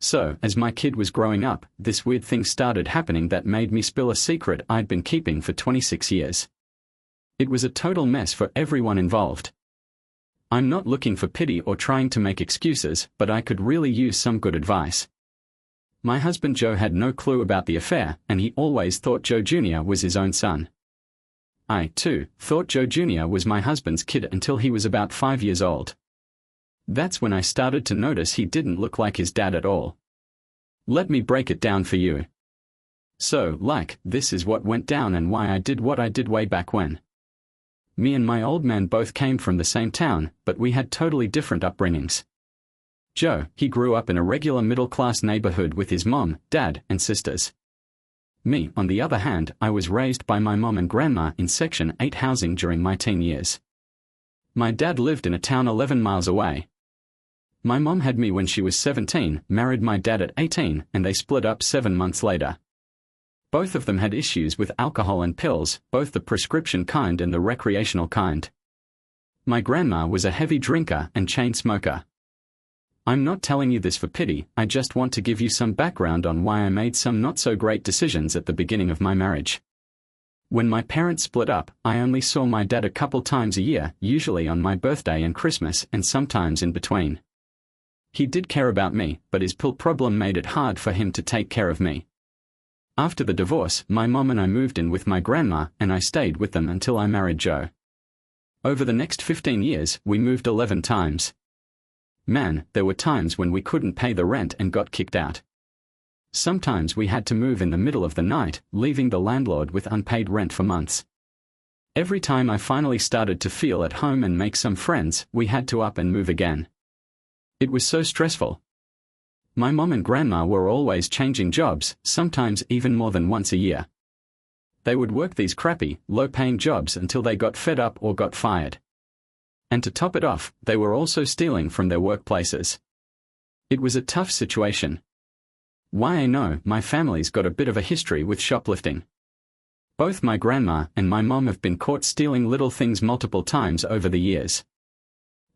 So, as my kid was growing up, this weird thing started happening that made me spill a secret I'd been keeping for 26 years. It was a total mess for everyone involved. I'm not looking for pity or trying to make excuses, but I could really use some good advice. My husband Joe had no clue about the affair, and he always thought Joe Jr. was his own son. I, too, thought Joe Jr. was my husband's kid until he was about 5 years old. That's when I started to notice he didn't look like his dad at all. Let me break it down for you. So, this is what went down and why I did what I did way back when. Me and my old man both came from the same town, but we had totally different upbringings. Joe, he grew up in a regular middle-class neighborhood with his mom, dad, and sisters. Me, on the other hand, I was raised by my mom and grandma in Section 8 housing during my teen years. My dad lived in a town 11 miles away. My mom had me when she was 17, married my dad at 18, and they split up 7 months later. Both of them had issues with alcohol and pills, both the prescription kind and the recreational kind. My grandma was a heavy drinker and chain smoker. I'm not telling you this for pity, I just want to give you some background on why I made some not-so-great decisions at the beginning of my marriage. When my parents split up, I only saw my dad a couple times a year, usually on my birthday and Christmas, and sometimes in between. He did care about me, but his pill problem made it hard for him to take care of me. After the divorce, my mom and I moved in with my grandma, and I stayed with them until I married Joe. Over the next 15 years, we moved 11 times. Man, there were times when we couldn't pay the rent and got kicked out. Sometimes we had to move in the middle of the night, leaving the landlord with unpaid rent for months. Every time I finally started to feel at home and make some friends, we had to up and move again. It was so stressful. My mom and grandma were always changing jobs, sometimes even more than once a year. They would work these crappy, low-paying jobs until they got fed up or got fired. And to top it off, they were also stealing from their workplaces. It was a tough situation. Why I know my family's got a bit of a history with shoplifting. Both my grandma and my mom have been caught stealing little things multiple times over the years.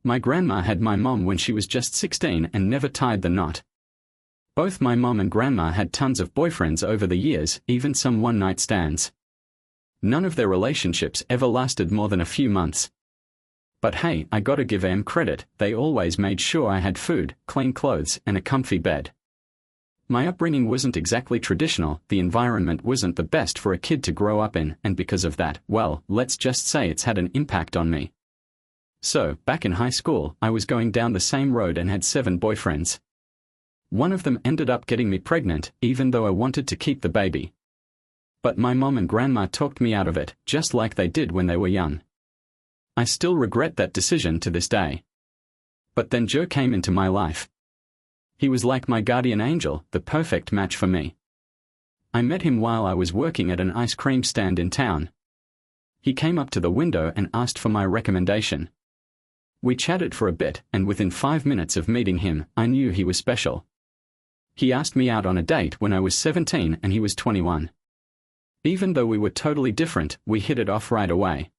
My grandma had my mom when she was just 16 and never tied the knot. Both my mom and grandma had tons of boyfriends over the years, even some one-night stands. None of their relationships ever lasted more than a few months. But hey, I gotta give them credit, they always made sure I had food, clean clothes, and a comfy bed. My upbringing wasn't exactly traditional, the environment wasn't the best for a kid to grow up in, and because of that, well, let's just say it's had an impact on me. So, back in high school, I was going down the same road and had 7 boyfriends. One of them ended up getting me pregnant, even though I wanted to keep the baby. But my mom and grandma talked me out of it, just like they did when they were young. I still regret that decision to this day. But then Joe came into my life. He was like my guardian angel, the perfect match for me. I met him while I was working at an ice cream stand in town. He came up to the window and asked for my recommendation. We chatted for a bit, and within 5 minutes of meeting him, I knew he was special. He asked me out on a date when I was 17 and he was 21. Even though we were totally different, we hit it off right away.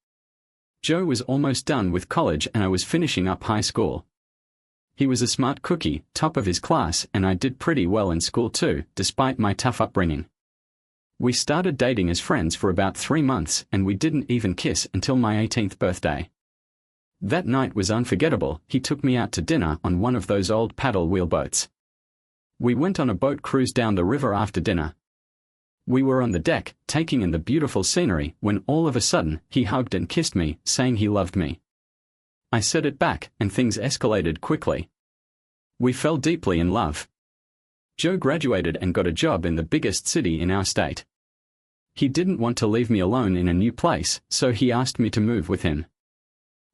Joe was almost done with college and I was finishing up high school. He was a smart cookie, top of his class, and I did pretty well in school too, despite my tough upbringing. We started dating as friends for about 3 months and we didn't even kiss until my 18th birthday. That night was unforgettable. He took me out to dinner on one of those old paddle wheel boats. We went on a boat cruise down the river after dinner. We were on the deck, taking in the beautiful scenery, when all of a sudden, he hugged and kissed me, saying he loved me. I said it back, and things escalated quickly. We fell deeply in love. Joe graduated and got a job in the biggest city in our state. He didn't want to leave me alone in a new place, so he asked me to move with him.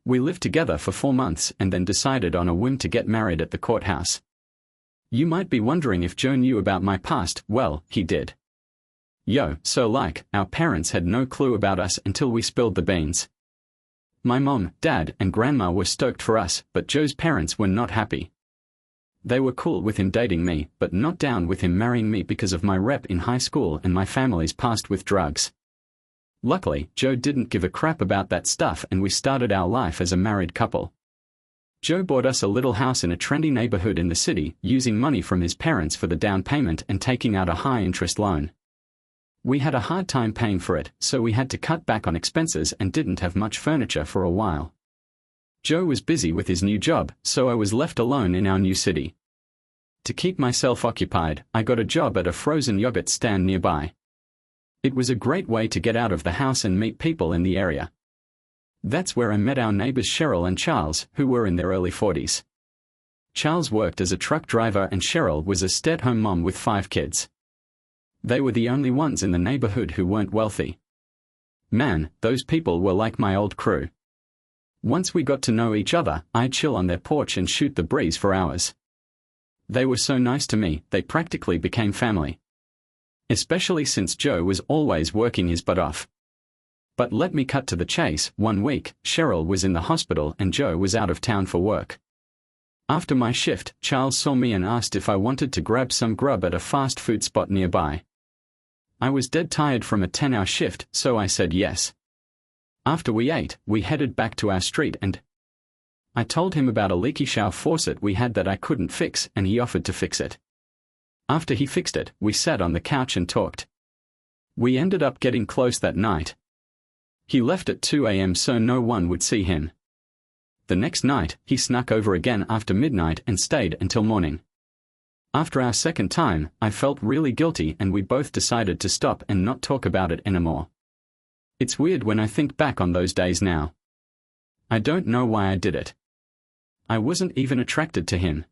We lived together for 4 months and then decided on a whim to get married at the courthouse. You might be wondering if Joe knew about my past. Well, he did. Our parents had no clue about us until we spilled the beans. My mom, dad, and grandma were stoked for us, but Joe's parents were not happy. They were cool with him dating me, but not down with him marrying me because of my rep in high school and my family's past with drugs. Luckily, Joe didn't give a crap about that stuff and we started our life as a married couple. Joe bought us a little house in a trendy neighborhood in the city, using money from his parents for the down payment and taking out a high-interest loan. We had a hard time paying for it, so we had to cut back on expenses and didn't have much furniture for a while. Joe was busy with his new job, so I was left alone in our new city. To keep myself occupied, I got a job at a frozen yogurt stand nearby. It was a great way to get out of the house and meet people in the area. That's where I met our neighbors Cheryl and Charles, who were in their early 40s. Charles worked as a truck driver and Cheryl was a stay-at-home mom with 5 kids. They were the only ones in the neighborhood who weren't wealthy. Man, those people were like my old crew. Once we got to know each other, I'd chill on their porch and shoot the breeze for hours. They were so nice to me, they practically became family. Especially since Joe was always working his butt off. But let me cut to the chase. One week, Cheryl was in the hospital and Joe was out of town for work. After my shift, Charles saw me and asked if I wanted to grab some grub at a fast food spot nearby. I was dead tired from a 10-hour shift, so I said yes. After we ate, we headed back to our street and I told him about a leaky shower faucet we had that I couldn't fix, and he offered to fix it. After he fixed it, we sat on the couch and talked. We ended up getting close that night. He left at 2 a.m. so no one would see him. The next night, he snuck over again after midnight and stayed until morning. After our second time, I felt really guilty and we both decided to stop and not talk about it anymore. It's weird when I think back on those days now. I don't know why I did it. I wasn't even attracted to him.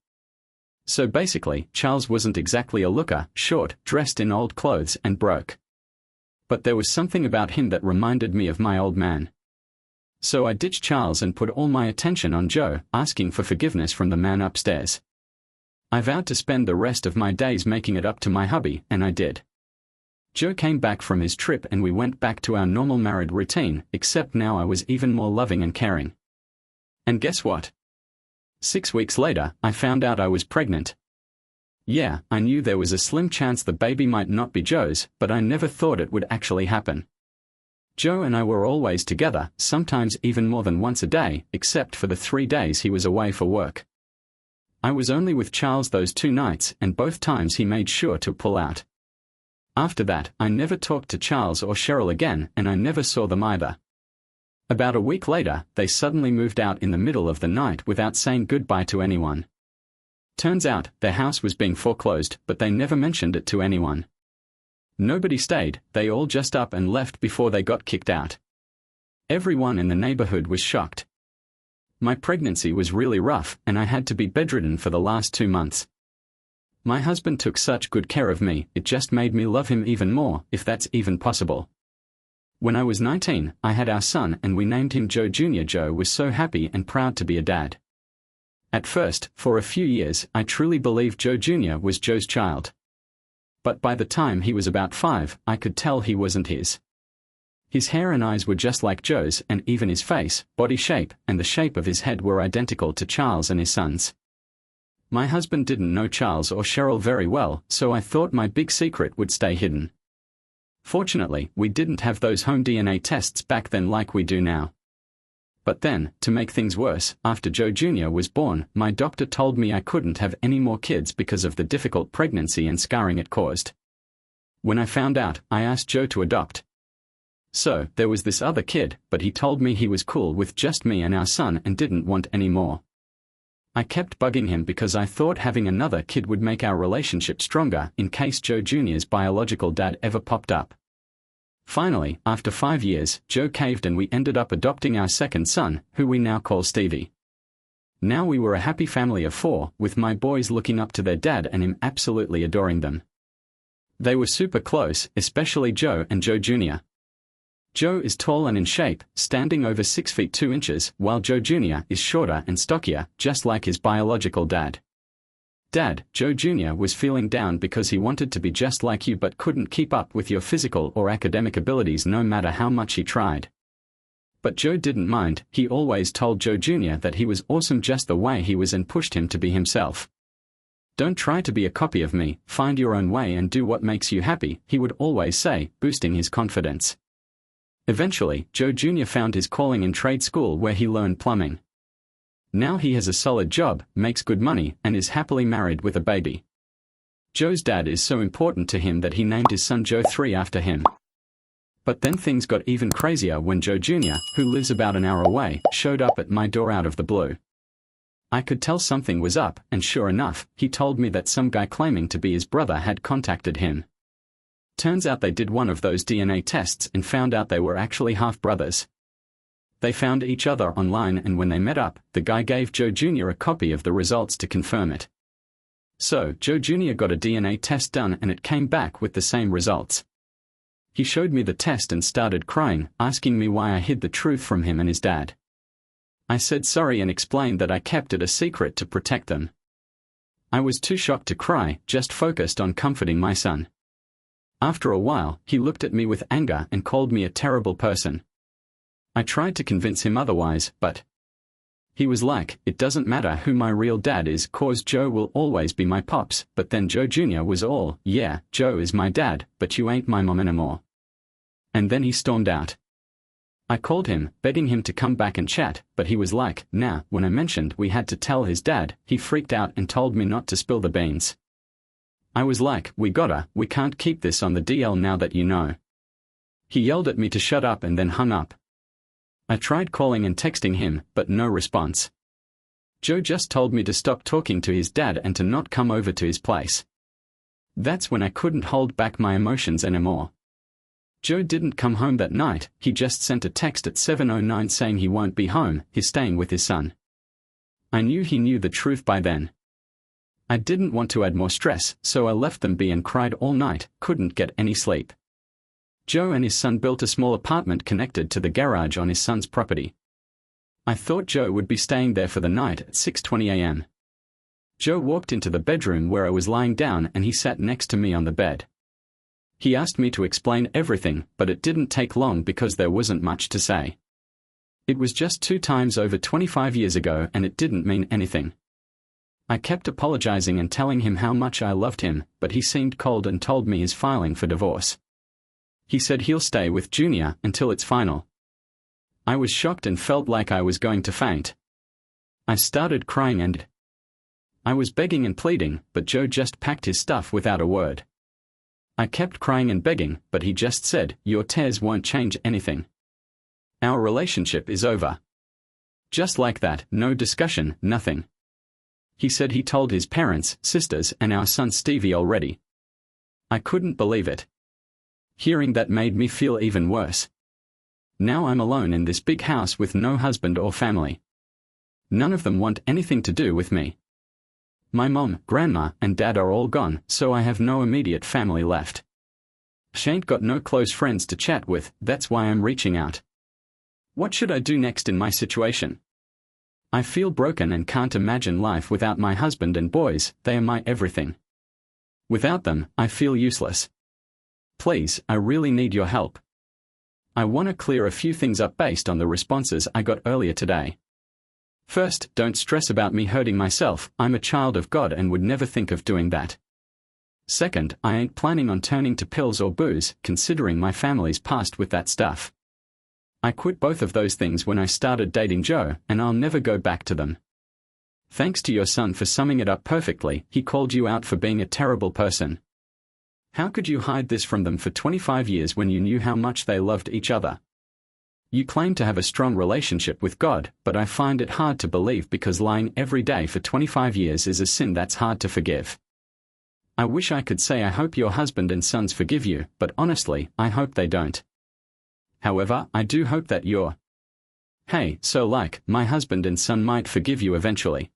So basically, Charles wasn't exactly a looker, short, dressed in old clothes and broke. But there was something about him that reminded me of my old man. So I ditched Charles and put all my attention on Joe, asking for forgiveness from the man upstairs. I vowed to spend the rest of my days making it up to my hubby, and I did. Joe came back from his trip and we went back to our normal married routine, except now I was even more loving and caring. And guess what? 6 weeks later, I found out I was pregnant. Yeah, I knew there was a slim chance the baby might not be Joe's, but I never thought it would actually happen. Joe and I were always together, sometimes even more than once a day, except for the 3 days he was away for work. I was only with Charles those 2 nights, and both times he made sure to pull out. After that, I never talked to Charles or Cheryl again, and I never saw them either. About a week later, they suddenly moved out in the middle of the night without saying goodbye to anyone. Turns out, their house was being foreclosed, but they never mentioned it to anyone. Nobody stayed, they all just up and left before they got kicked out. Everyone in the neighborhood was shocked. My pregnancy was really rough, and I had to be bedridden for the last 2 months. My husband took such good care of me, it just made me love him even more, if that's even possible. When I was 19, I had our son and we named him Joe Jr. Joe was so happy and proud to be a dad. At first, for a few years, I truly believed Joe Jr. was Joe's child. But by the time he was about 5, I could tell he wasn't his. His hair and eyes were just like Joe's, and even his face, body shape, and the shape of his head were identical to Charles and his son's. My husband didn't know Charles or Cheryl very well, so I thought my big secret would stay hidden. Fortunately, we didn't have those home DNA tests back then like we do now. But then, to make things worse, after Joe Jr. was born, my doctor told me I couldn't have any more kids because of the difficult pregnancy and scarring it caused. When I found out, I asked Joe to adopt. So, there was this other kid, but he told me he was cool with just me and our son and didn't want any more. I kept bugging him because I thought having another kid would make our relationship stronger in case Joe Jr.'s biological dad ever popped up. Finally, after 5 years, Joe caved and we ended up adopting our second son, who we now call Stevie. Now we were a happy family of 4, with my boys looking up to their dad and him absolutely adoring them. They were super close, especially Joe and Joe Jr. Joe is tall and in shape, standing over 6 feet 2 inches, while Joe Jr. is shorter and stockier, just like his biological dad. Dad, Joe Jr. was feeling down because he wanted to be just like you but couldn't keep up with your physical or academic abilities no matter how much he tried. But Joe didn't mind, he always told Joe Jr. that he was awesome just the way he was and pushed him to be himself. Don't try to be a copy of me, find your own way and do what makes you happy, he would always say, boosting his confidence. Eventually, Joe Jr. found his calling in trade school where he learned plumbing. Now he has a solid job, makes good money, and is happily married with a baby. Joe's dad is so important to him that he named his son Joe 3 after him. But then things got even crazier when Joe Jr., who lives about an hour away, showed up at my door out of the blue. I could tell something was up, and sure enough, he told me that some guy claiming to be his brother had contacted him. Turns out they did one of those DNA tests and found out they were actually half-brothers. They found each other online, and when they met up, the guy gave Joe Jr. a copy of the results to confirm it. So, Joe Jr. got a DNA test done and it came back with the same results. He showed me the test and started crying, asking me why I hid the truth from him and his dad. I said sorry and explained that I kept it a secret to protect them. I was too shocked to cry, just focused on comforting my son. After a while, he looked at me with anger and called me a terrible person. I tried to convince him otherwise, but he was like, it doesn't matter who my real dad is, cause Joe will always be my pops. But then Joe Jr. was all, yeah, Joe is my dad, but you ain't my mom anymore. And then he stormed out. I called him, begging him to come back and chat, but he was like, nah. When I mentioned we had to tell his dad, he freaked out and told me not to spill the beans. I was like, we can't keep this on the DL now that you know. He yelled at me to shut up and then hung up. I tried calling and texting him, but no response. Joe just told me to stop talking to his dad and to not come over to his place. That's when I couldn't hold back my emotions anymore. Joe didn't come home that night, he just sent a text at 7:09 saying he won't be home, he's staying with his son. I knew he knew the truth by then. I didn't want to add more stress, so I left them be and cried all night, couldn't get any sleep. Joe and his son built a small apartment connected to the garage on his son's property. I thought Joe would be staying there for the night at 6:20 a.m. Joe walked into the bedroom where I was lying down and he sat next to me on the bed. He asked me to explain everything, but it didn't take long because there wasn't much to say. It was just 2 times over 25 years ago and it didn't mean anything. I kept apologizing and telling him how much I loved him, but he seemed cold and told me he's filing for divorce. He said he'll stay with Junior until it's final. I was shocked and felt like I was going to faint. I started crying and I was begging and pleading, but Joe just packed his stuff without a word. I kept crying and begging, but he just said, your tears won't change anything. Our relationship is over. Just like that, no discussion, nothing. He said he told his parents, sisters, and our son Stevie already. I couldn't believe it. Hearing that made me feel even worse. Now I'm alone in this big house with no husband or family. None of them want anything to do with me. My mom, grandma, and dad are all gone, so I have no immediate family left. Ain't got no close friends to chat with, that's why I'm reaching out. What should I do next in my situation? I feel broken and can't imagine life without my husband and boys, they are my everything. Without them, I feel useless. Please, I really need your help. I want to clear a few things up based on the responses I got earlier today. First, don't stress about me hurting myself, I'm a child of God and would never think of doing that. Second, I ain't planning on turning to pills or booze, considering my family's past with that stuff. I quit both of those things when I started dating Joe, and I'll never go back to them. Thanks to your son for summing it up perfectly, he called you out for being a terrible person. How could you hide this from them for 25 years when you knew how much they loved each other? You claim to have a strong relationship with God, but I find it hard to believe because lying every day for 25 years is a sin that's hard to forgive. I wish I could say I hope your husband and sons forgive you, but honestly, I hope they don't. However, I do hope that you're. Hey, so like, my husband and son might forgive you eventually.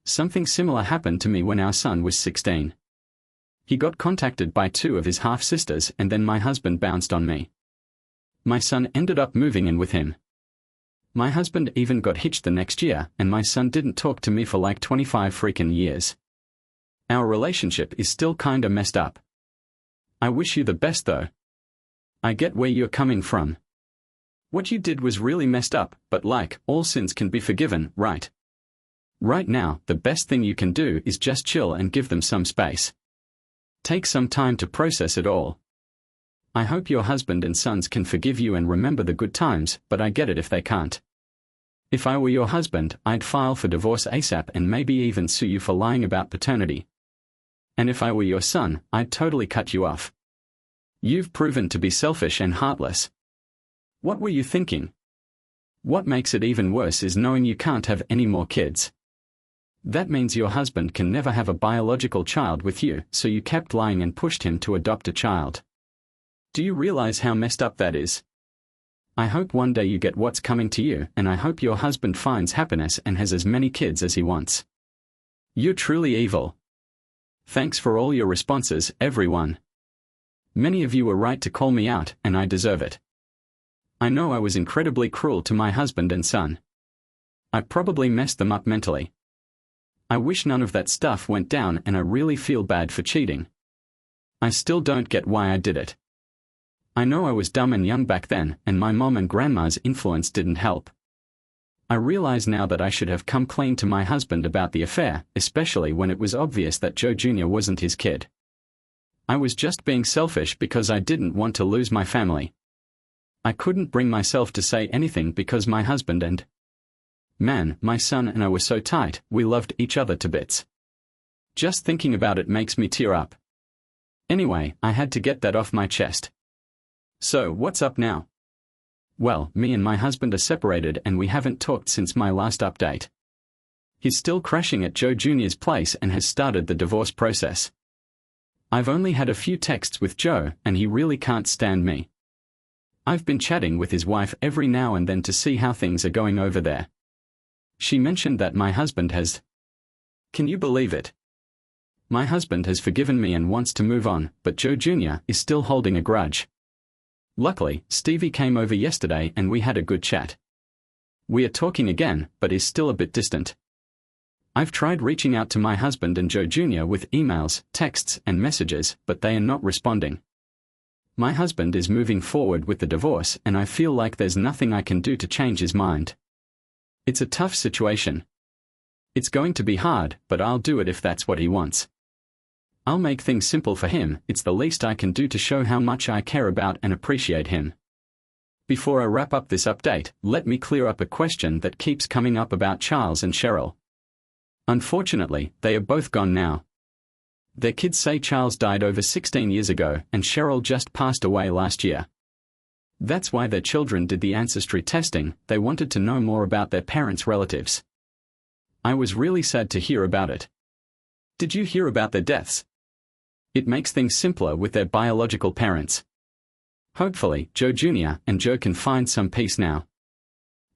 Something similar happened to me when our son was 16. He got contacted by 2 of his half-sisters and then my husband bounced on me. My son ended up moving in with him. My husband even got hitched the next year and my son didn't talk to me for like 25 freaking years. Our relationship is still kinda messed up. I wish you the best though. I get where you're coming from. What you did was really messed up, but like, all sins can be forgiven, right? Right now, the best thing you can do is just chill and give them some space. Take some time to process it all. I hope your husband and sons can forgive you and remember the good times, but I get it if they can't. If I were your husband, I'd file for divorce ASAP and maybe even sue you for lying about paternity. And if I were your son, I'd totally cut you off. You've proven to be selfish and heartless. What were you thinking? What makes it even worse is knowing you can't have any more kids. That means your husband can never have a biological child with you, so you kept lying and pushed him to adopt a child. Do you realize how messed up that is? I hope one day you get what's coming to you, and I hope your husband finds happiness and has as many kids as he wants. You're truly evil. Thanks for all your responses, everyone. Many of you were right to call me out, and I deserve it. I know I was incredibly cruel to my husband and son. I probably messed them up mentally. I wish none of that stuff went down, and I really feel bad for cheating. I still don't get why I did it. I know I was dumb and young back then, and my mom and grandma's influence didn't help. I realize now that I should have come clean to my husband about the affair, especially when it was obvious that Joe Jr. wasn't his kid. I was just being selfish because I didn't want to lose my family. I couldn't bring myself to say anything because my husband and my son and I were so tight, we loved each other to bits. Just thinking about it makes me tear up. Anyway, I had to get that off my chest. So, what's up now? Well, me and my husband are separated and we haven't talked since my last update. He's still crashing at Joe Jr.'s place and has started the divorce process. I've only had a few texts with Joe, and he really can't stand me. I've been chatting with his wife every now and then to see how things are going over there. She mentioned that my husband has... Can you believe it? My husband has forgiven me and wants to move on, but Joe Jr. is still holding a grudge. Luckily, Stevie came over yesterday and we had a good chat. We are talking again, but is still a bit distant. I've tried reaching out to my husband and Joe Jr. with emails, texts, and messages, but they are not responding. My husband is moving forward with the divorce, and I feel like there's nothing I can do to change his mind. It's a tough situation. It's going to be hard, but I'll do it if that's what he wants. I'll make things simple for him. It's the least I can do to show how much I care about and appreciate him. Before I wrap up this update, let me clear up a question that keeps coming up about Charles and Cheryl. Unfortunately, they are both gone now. Their kids say Charles died over 16 years ago and Cheryl just passed away last year. That's why their children did the ancestry testing. They wanted to know more about their parents' relatives. I was really sad to hear about it. Did you hear about their deaths? It makes things simpler with their biological parents. Hopefully, Joe Jr. and Joe can find some peace now.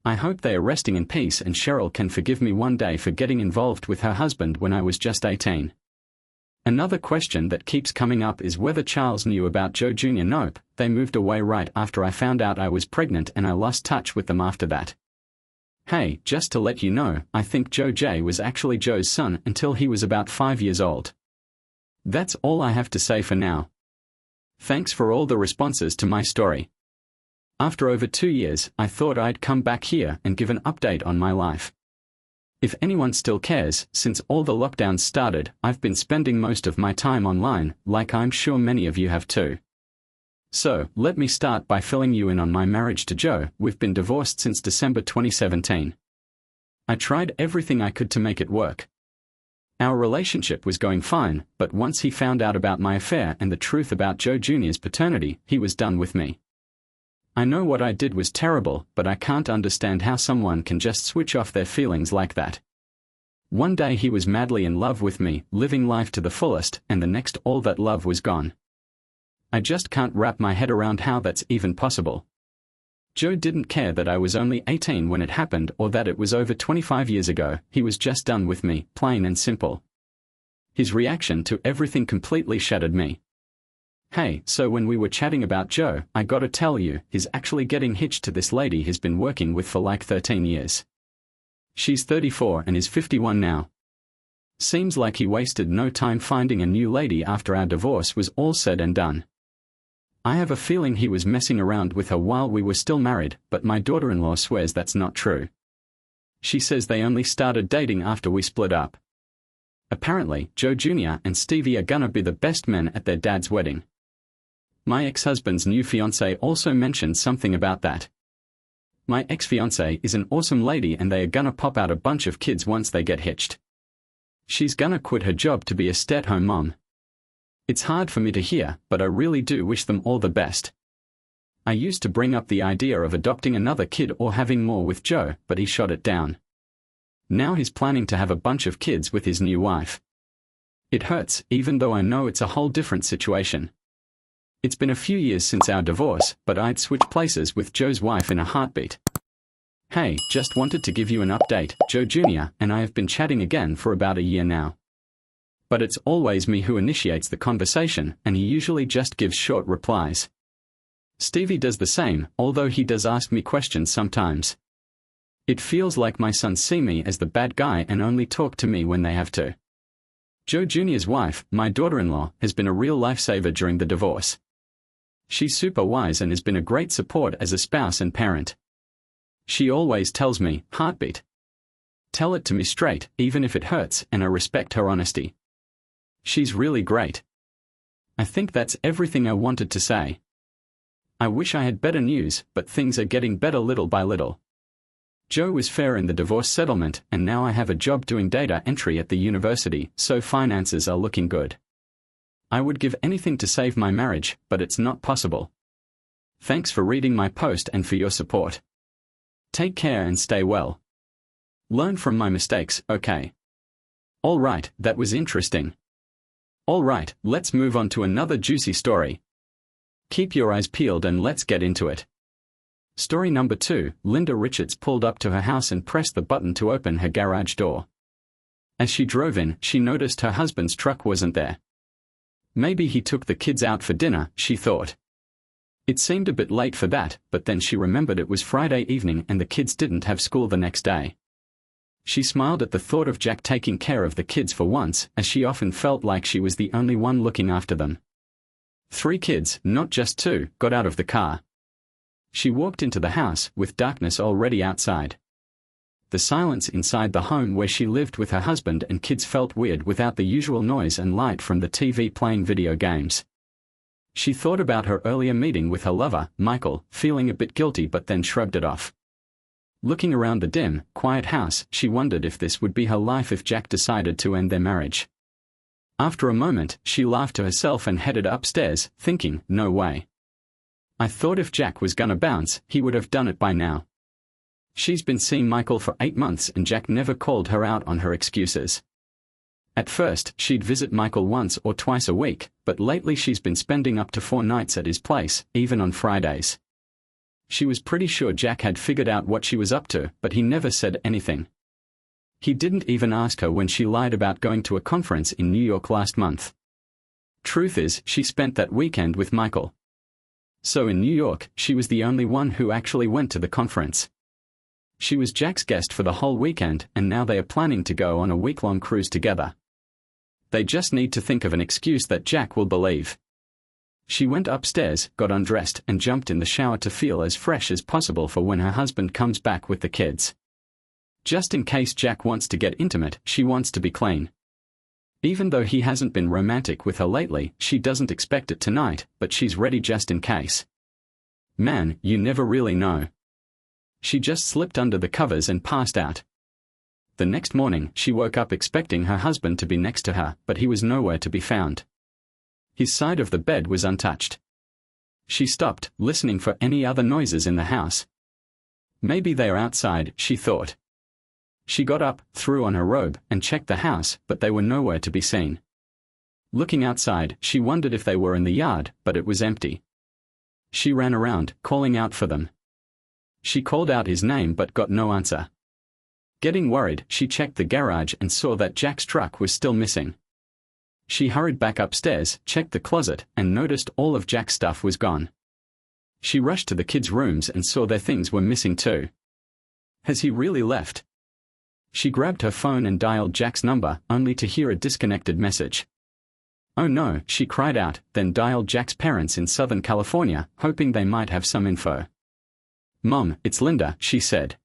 I hope they are resting in peace and Cheryl can forgive me one day for getting involved with her husband when I was just 18. Another question that keeps coming up is whether Charles knew about Joe Jr. Nope, they moved away right after I found out I was pregnant and I lost touch with them after that. Hey, just to let you know, I think Joe J was actually Joe's son until he was about 5 years old. That's all I have to say for now. Thanks for all the responses to my story. After over 2 years, I thought I'd come back here and give an update on my life. If anyone still cares, since all the lockdowns started, I've been spending most of my time online, like I'm sure many of you have too. So, let me start by filling you in on my marriage to Joe. We've been divorced since December 2017. I tried everything I could to make it work. Our relationship was going fine, but once he found out about my affair and the truth about Joe Jr.'s paternity, he was done with me. I know what I did was terrible, but I can't understand how someone can just switch off their feelings like that. One day he was madly in love with me, living life to the fullest, and the next all that love was gone. I just can't wrap my head around how that's even possible. Joe didn't care that I was only 18 when it happened or that it was over 25 years ago. He was just done with me, plain and simple. His reaction to everything completely shattered me. Hey, so when we were chatting about Joe, I gotta tell you, he's actually getting hitched to this lady he's been working with for like 13 years. She's 34 and is 51 now. Seems like he wasted no time finding a new lady after our divorce was all said and done. I have a feeling he was messing around with her while we were still married, but my daughter-in-law swears that's not true. She says they only started dating after we split up. Apparently, Joe Jr. and Stevie are gonna be the best men at their dad's wedding. My ex-husband's new fiancée also mentioned something about that. My ex-fiancée is an awesome lady and they are gonna pop out a bunch of kids once they get hitched. She's gonna quit her job to be a stay-at-home mom. It's hard for me to hear, but I really do wish them all the best. I used to bring up the idea of adopting another kid or having more with Joe, but he shot it down. Now he's planning to have a bunch of kids with his new wife. It hurts, even though I know it's a whole different situation. It's been a few years since our divorce, but I'd switch places with Joe's wife in a heartbeat. Hey, just wanted to give you an update. Joe Jr. and I have been chatting again for about a year now. But it's always me who initiates the conversation, and he usually just gives short replies. Stevie does the same, although he does ask me questions sometimes. It feels like my sons see me as the bad guy and only talk to me when they have to. Joe Jr.'s wife, my daughter-in-law, has been a real lifesaver during the divorce. She's super wise and has been a great support as a spouse and parent. She always tells me, heartbeat. Tell it to me straight, even if it hurts, and I respect her honesty. She's really great. I think that's everything I wanted to say. I wish I had better news, but things are getting better little by little. Joe was fair in the divorce settlement, and now I have a job doing data entry at the university, so finances are looking good. I would give anything to save my marriage, but it's not possible. Thanks for reading my post and for your support. Take care and stay well. Learn from my mistakes, okay? Alright, that was interesting. Alright, let's move on to another juicy story. Keep your eyes peeled and let's get into it. Story number 2, Linda Richards pulled up to her house and pressed the button to open her garage door. As she drove in, she noticed her husband's truck wasn't there. Maybe he took the kids out for dinner, she thought. It seemed a bit late for that, but then she remembered it was Friday evening and the kids didn't have school the next day. She smiled at the thought of Jack taking care of the kids for once, as she often felt like she was the only one looking after them. 3 kids, not just 2, got out of the car. She walked into the house, with darkness already outside. The silence inside the home where she lived with her husband and kids felt weird without the usual noise and light from the TV playing video games. She thought about her earlier meeting with her lover, Michael, feeling a bit guilty but then shrugged it off. Looking around the dim, quiet house, she wondered if this would be her life if Jack decided to end their marriage. After a moment, she laughed to herself and headed upstairs, thinking, no way. I thought if Jack was gonna bounce, he would have done it by now. She's been seeing Michael for 8 months and Jack never called her out on her excuses. At first, she'd visit Michael once or twice a week, but lately she's been spending up to 4 nights at his place, even on Fridays. She was pretty sure Jack had figured out what she was up to, but he never said anything. He didn't even ask her when she lied about going to a conference in New York last month. Truth is, she spent that weekend with Michael. So in New York, she was the only one who actually went to the conference. She was Jack's guest for the whole weekend, and now they are planning to go on a week-long cruise together. They just need to think of an excuse that Jack will believe. She went upstairs, got undressed, and jumped in the shower to feel as fresh as possible for when her husband comes back with the kids. Just in case Jack wants to get intimate, she wants to be clean. Even though he hasn't been romantic with her lately, she doesn't expect it tonight, but she's ready just in case. Man, you never really know. She just slipped under the covers and passed out. The next morning, she woke up expecting her husband to be next to her, but he was nowhere to be found. His side of the bed was untouched. She stopped, listening for any other noises in the house. Maybe they are outside, she thought. She got up, threw on her robe, and checked the house, but they were nowhere to be seen. Looking outside, she wondered if they were in the yard, but it was empty. She ran around, calling out for them. She called out his name but got no answer. Getting worried, she checked the garage and saw that Jack's truck was still missing. She hurried back upstairs, checked the closet, and noticed all of Jack's stuff was gone. She rushed to the kids' rooms and saw their things were missing too. Has he really left? She grabbed her phone and dialed Jack's number, only to hear a disconnected message. Oh no, she cried out, then dialed Jack's parents in Southern California, hoping they might have some info. Mom, it's Linda, she said.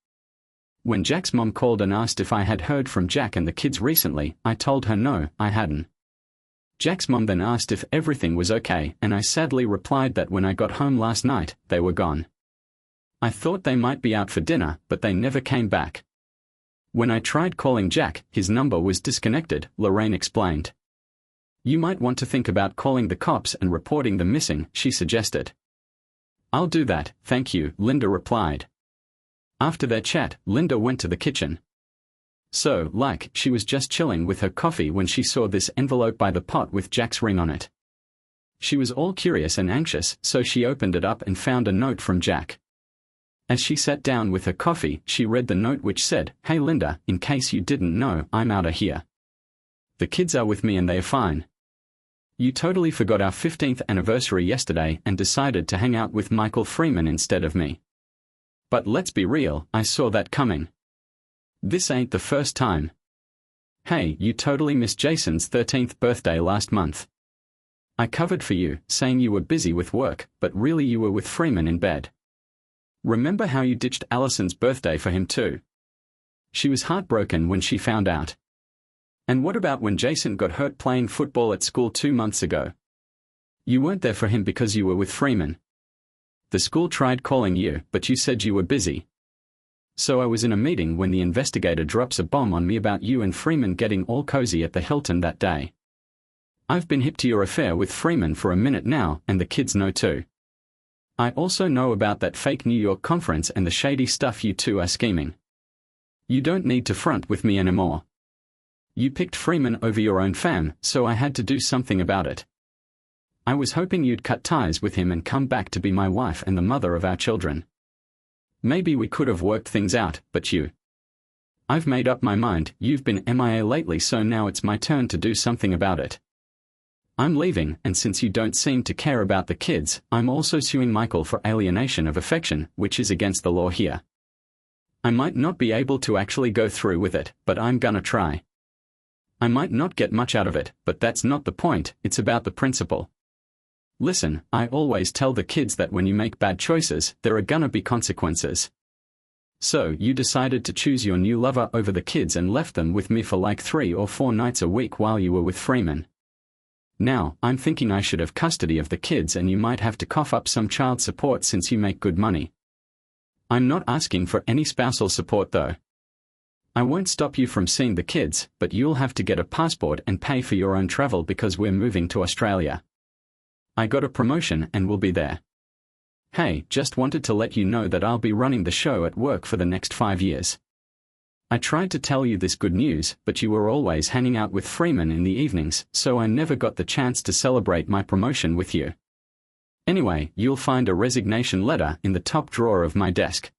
When Jack's mom called and asked if I had heard from Jack and the kids recently, I told her no, I hadn't. Jack's mom then asked if everything was okay, and I sadly replied that when I got home last night, they were gone. I thought they might be out for dinner, but they never came back. When I tried calling Jack, his number was disconnected, Lorraine explained. You might want to think about calling the cops and reporting them missing, she suggested. I'll do that, thank you, Linda replied. After their chat, Linda went to the kitchen. So, she was just chilling with her coffee when she saw this envelope by the pot with Jack's ring on it. She was all curious and anxious, so she opened it up and found a note from Jack. As she sat down with her coffee, she read the note which said, "Hey Linda, in case you didn't know, I'm outta here. The kids are with me and they're fine. You totally forgot our 15th anniversary yesterday and decided to hang out with Michael Freeman instead of me. But let's be real, I saw that coming. This ain't the first time. Hey, you totally missed Jason's 13th birthday last month. I covered for you, saying you were busy with work, but really you were with Freeman in bed. Remember how you ditched Allison's birthday for him too? She was heartbroken when she found out. And what about when Jason got hurt playing football at school 2 months ago? You weren't there for him because you were with Freeman. The school tried calling you, but you said you were busy. So I was in a meeting when the investigator drops a bomb on me about you and Freeman getting all cozy at the Hilton that day. I've been hip to your affair with Freeman for a minute now, and the kids know too. I also know about that fake New York conference and the shady stuff you two are scheming. You don't need to front with me anymore. You picked Freeman over your own fam, so I had to do something about it. I was hoping you'd cut ties with him and come back to be my wife and the mother of our children. Maybe we could have worked things out, but you. I've made up my mind, you've been MIA lately, so now it's my turn to do something about it. I'm leaving, and since you don't seem to care about the kids, I'm also suing Michael for alienation of affection, which is against the law here. I might not be able to actually go through with it, but I'm gonna try. I might not get much out of it, but that's not the point, it's about the principle. Listen, I always tell the kids that when you make bad choices, there are gonna be consequences. So you decided to choose your new lover over the kids and left them with me for like 3 or 4 nights a week while you were with Freeman. Now, I'm thinking I should have custody of the kids and you might have to cough up some child support since you make good money. I'm not asking for any spousal support though. I won't stop you from seeing the kids, but you'll have to get a passport and pay for your own travel because we're moving to Australia. I got a promotion and will be there. Hey, just wanted to let you know that I'll be running the show at work for the next 5 years. I tried to tell you this good news, but you were always hanging out with Freeman in the evenings, so I never got the chance to celebrate my promotion with you. Anyway, you'll find a resignation letter in the top drawer of my desk.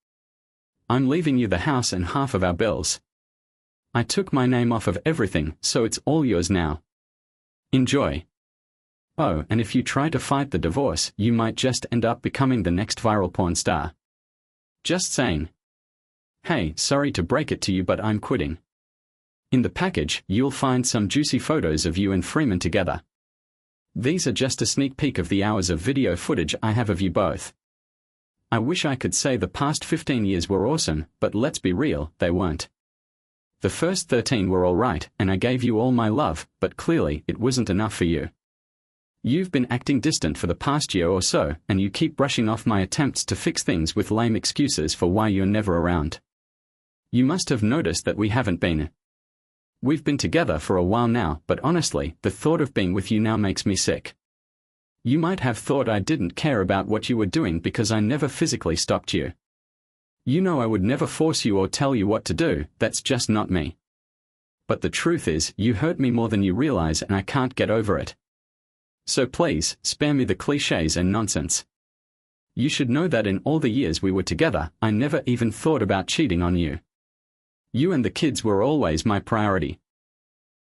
I'm leaving you the house and half of our bills. I took my name off of everything, so it's all yours now. Enjoy. Oh, and if you try to fight the divorce, you might just end up becoming the next viral porn star. Just saying. Hey, sorry to break it to you, but I'm quitting. In the package, you'll find some juicy photos of you and Freeman together. These are just a sneak peek of the hours of video footage I have of you both. I wish I could say the past 15 years were awesome, but let's be real, they weren't. The first 13 were alright, and I gave you all my love, but clearly it wasn't enough for you. You've been acting distant for the past year or so, and you keep brushing off my attempts to fix things with lame excuses for why you're never around. You must have noticed that we haven't been. We've been together for a while now, but honestly, the thought of being with you now makes me sick. You might have thought I didn't care about what you were doing because I never physically stopped you. You know I would never force you or tell you what to do, that's just not me. But the truth is, you hurt me more than you realize and I can't get over it. So please, spare me the cliches and nonsense. You should know that in all the years we were together, I never even thought about cheating on you. You and the kids were always my priority.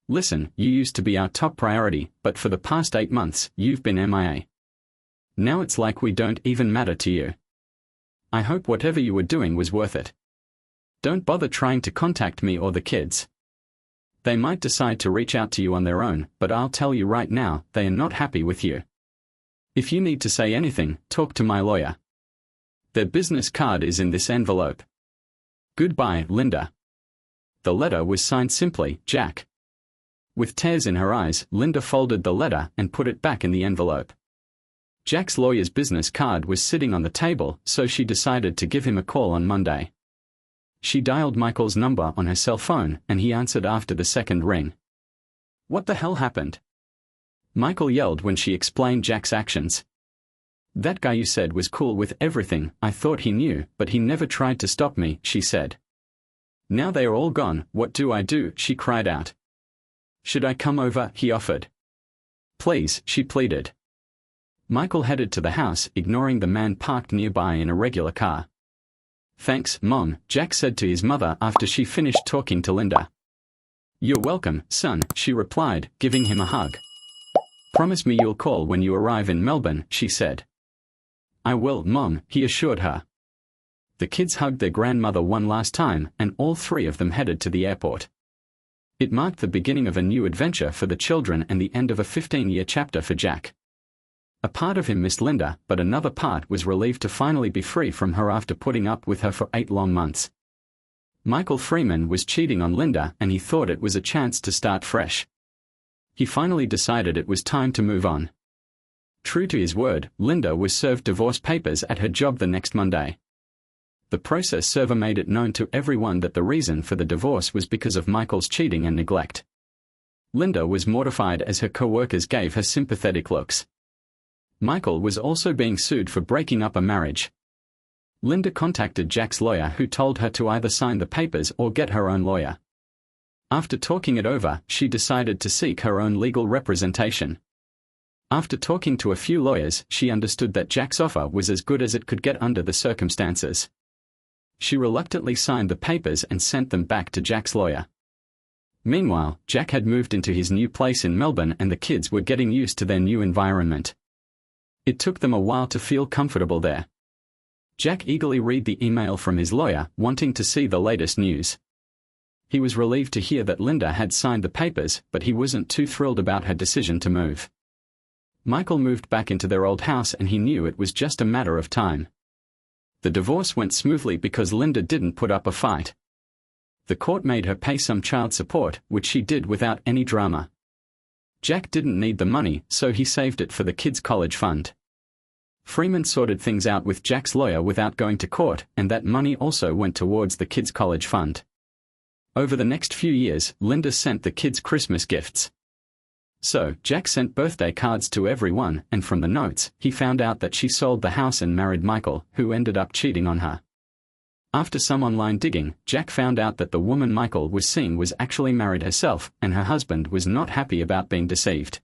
Listen, you used to be our top priority, but for the past 8 months, you've been MIA. Now it's like we don't even matter to you. I hope whatever you were doing was worth it. Don't bother trying to contact me or the kids. They might decide to reach out to you on their own, but I'll tell you right now, they are not happy with you. If you need to say anything, talk to my lawyer. Their business card is in this envelope. Goodbye, Linda. The letter was signed simply, Jack. With tears in her eyes, Linda folded the letter and put it back in the envelope. Jack's lawyer's business card was sitting on the table, so she decided to give him a call on Monday. She dialed Michael's number on her cell phone, and he answered after the second ring. "What the hell happened?" Michael yelled when she explained Jack's actions. "That guy you said was cool with everything, I thought he knew, but he never tried to stop me," she said. "Now they are all gone, what do I do?" she cried out. "Should I come over?" he offered. "Please," she pleaded. Michael headed to the house, ignoring the man parked nearby in a regular car. "Thanks, Mom," Jack said to his mother after she finished talking to Linda. "You're welcome, son," she replied, giving him a hug. "Promise me you'll call when you arrive in Melbourne," she said. "I will, Mom," he assured her. The kids hugged their grandmother one last time, and all three of them headed to the airport. It marked the beginning of a new adventure for the children and the end of a 15-year chapter for Jack. A part of him missed Linda, but another part was relieved to finally be free from her after putting up with her for 8 long months. Michael Freeman was cheating on Linda, and he thought it was a chance to start fresh. He finally decided it was time to move on. True to his word, Linda was served divorce papers at her job the next Monday. The process server made it known to everyone that the reason for the divorce was because of Michael's cheating and neglect. Linda was mortified as her co-workers gave her sympathetic looks. Michael was also being sued for breaking up a marriage. Linda contacted Jack's lawyer, who told her to either sign the papers or get her own lawyer. After talking it over, she decided to seek her own legal representation. After talking to a few lawyers, she understood that Jack's offer was as good as it could get under the circumstances. She reluctantly signed the papers and sent them back to Jack's lawyer. Meanwhile, Jack had moved into his new place in Melbourne, and the kids were getting used to their new environment. It took them a while to feel comfortable there. Jack eagerly read the email from his lawyer, wanting to see the latest news. He was relieved to hear that Linda had signed the papers, but he wasn't too thrilled about her decision to move. Michael moved back into their old house, and he knew it was just a matter of time. The divorce went smoothly because Linda didn't put up a fight. The court made her pay some child support, which she did without any drama. Jack didn't need the money, so he saved it for the kids' college fund. Freeman sorted things out with Jack's lawyer without going to court, and that money also went towards the kids' college fund. Over the next few years, Linda sent the kids Christmas gifts. So, Jack sent birthday cards to everyone, and from the notes, he found out that she sold the house and married Michael, who ended up cheating on her. After some online digging, Jack found out that the woman Michael was seeing was actually married herself, and her husband was not happy about being deceived.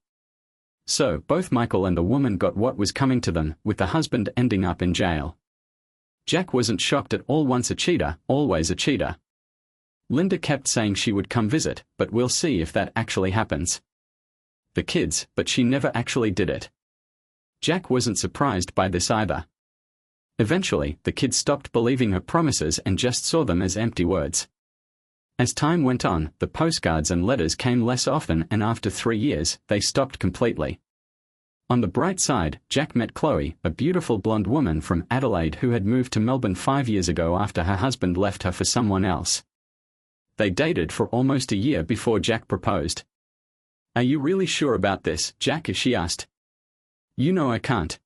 So, both Michael and the woman got what was coming to them, with the husband ending up in jail. Jack wasn't shocked at all. Once a cheater, always a cheater. Linda kept saying she would come visit, but we'll see if that actually happens. The kids, but she never actually did it. Jack wasn't surprised by this either. Eventually, the kids stopped believing her promises and just saw them as empty words. As time went on, the postcards and letters came less often, and after 3 years, they stopped completely. On the bright side, Jack met Chloe, a beautiful blonde woman from Adelaide who had moved to Melbourne 5 years ago after her husband left her for someone else. They dated for almost a year before Jack proposed. "Are you really sure about this, Jack?" she asked. "You know I can't.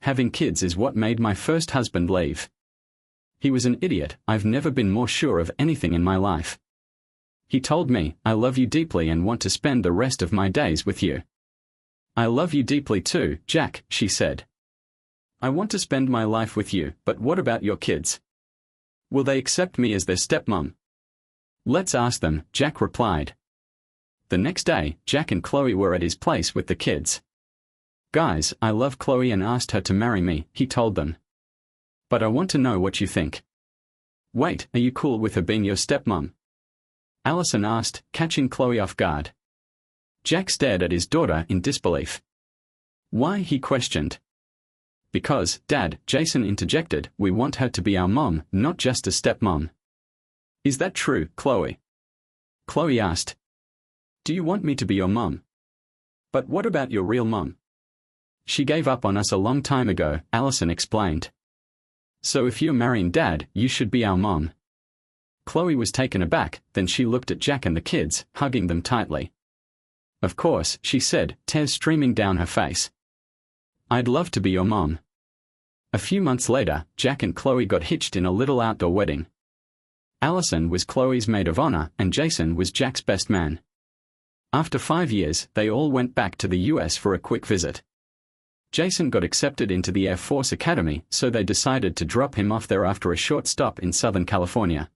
Having kids is what made my first husband leave. He was an idiot. I've never been more sure of anything in my life. He told me, 'I love you deeply and want to spend the rest of my days with you.' I love you deeply too, Jack," she said. "I want to spend my life with you, but what about your kids? Will they accept me as their stepmom?" "Let's ask them," Jack replied. The next day, Jack and Chloe were at his place with the kids. "Guys, I love Chloe and asked her to marry me," he told them. "But I want to know what you think." "Wait, are you cool with her being your stepmom?" Allison asked, catching Chloe off guard. Jack stared at his daughter in disbelief. "Why?" he questioned. "Because, Dad," Jason interjected, "we want her to be our mom, not just a stepmom." "Is that true, Chloe?" Chloe asked. "Do you want me to be your mom? But what about your real mom? She gave up on us a long time ago," Allison explained. "So if you're marrying Dad, you should be our mom." Chloe was taken aback, then she looked at Jack and the kids, hugging them tightly. "Of course," she said, tears streaming down her face. I'd love to be your mom. A few months later, Jack and Chloe got hitched in a little outdoor wedding. Allison was Chloe's maid of honor and Jason was Jack's best man. After 5 years, they all went back to the US for a quick visit. Jason got accepted into the Air Force Academy, so they decided to drop him off there after a short stop in Southern California.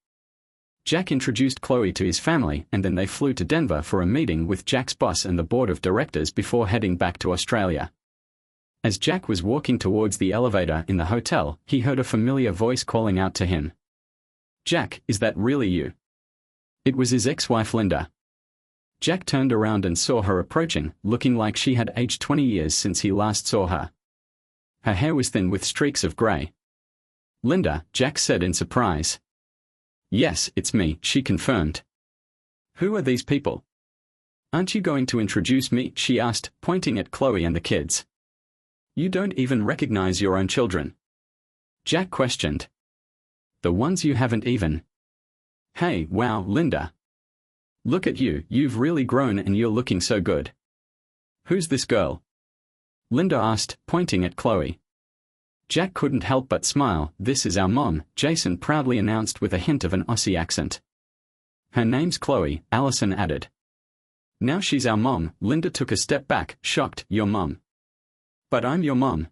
Jack introduced Chloe to his family and then they flew to Denver for a meeting with Jack's boss and the board of directors before heading back to Australia. As Jack was walking towards the elevator in the hotel, he heard a familiar voice calling out to him. "Jack, is that really you?" It was his ex-wife Linda. Jack turned around and saw her approaching, looking like she had aged 20 years since he last saw her. Her hair was thin with streaks of grey. "Linda," Jack said in surprise. "Yes, it's me," she confirmed. "Who are these people?" "Aren't you going to introduce me?" she asked, pointing at Chloe and the kids. "You don't even recognize your own children?" Jack questioned. "The ones you haven't even." "Hey, wow, Linda. Look at you, you've really grown and you're looking so good. Who's this girl?" Linda asked, pointing at Chloe. Jack couldn't help but smile. "This is our mom," Jason proudly announced with a hint of an Aussie accent. "Her name's Chloe," Allison added. "Now she's our mom." Linda took a step back, shocked. "Your mom?" "But I'm your mom."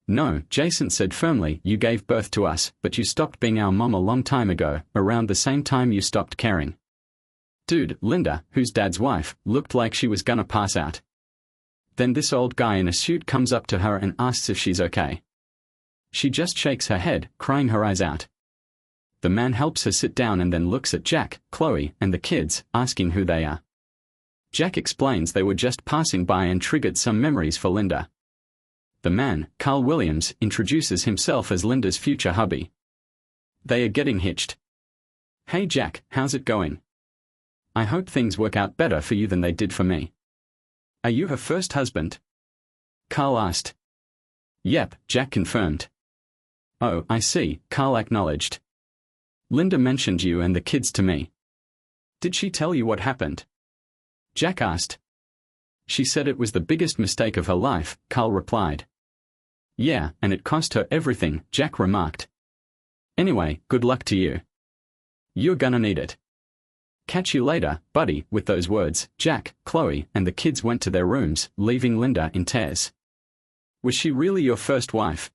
"No," Jason said firmly, "you gave birth to us, but you stopped being our mom a long time ago, around the same time you stopped caring." Dude, Linda, who's Dad's wife, looked like she was gonna pass out. Then this old guy in a suit comes up to her and asks if she's okay. She just shakes her head, crying her eyes out. The man helps her sit down and then looks at Jack, Chloe, and the kids, asking who they are. Jack explains they were just passing by and triggered some memories for Linda. The man, Carl Williams, introduces himself as Linda's future hubby. They are getting hitched. "Hey Jack, how's it going? I hope things work out better for you than they did for me." "Are you her first husband?" Carl asked. "Yep," Jack confirmed. "Oh, I see," Carl acknowledged. "Linda mentioned you and the kids to me. Did she tell you what happened?" Jack asked. "She said it was the biggest mistake of her life," Carl replied. "Yeah, and it cost her everything," Jack remarked. "Anyway, good luck to you. You're gonna need it. Catch you later, buddy." With those words, Jack, Chloe, and the kids went to their rooms, leaving Linda in tears. "Was she really your first wife?"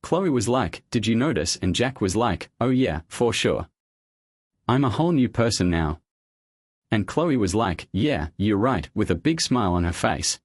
Chloe was like, "Did you notice?" And Jack was like, "Oh yeah, for sure. I'm a whole new person now." And Chloe was like, "Yeah, you're right," with a big smile on her face.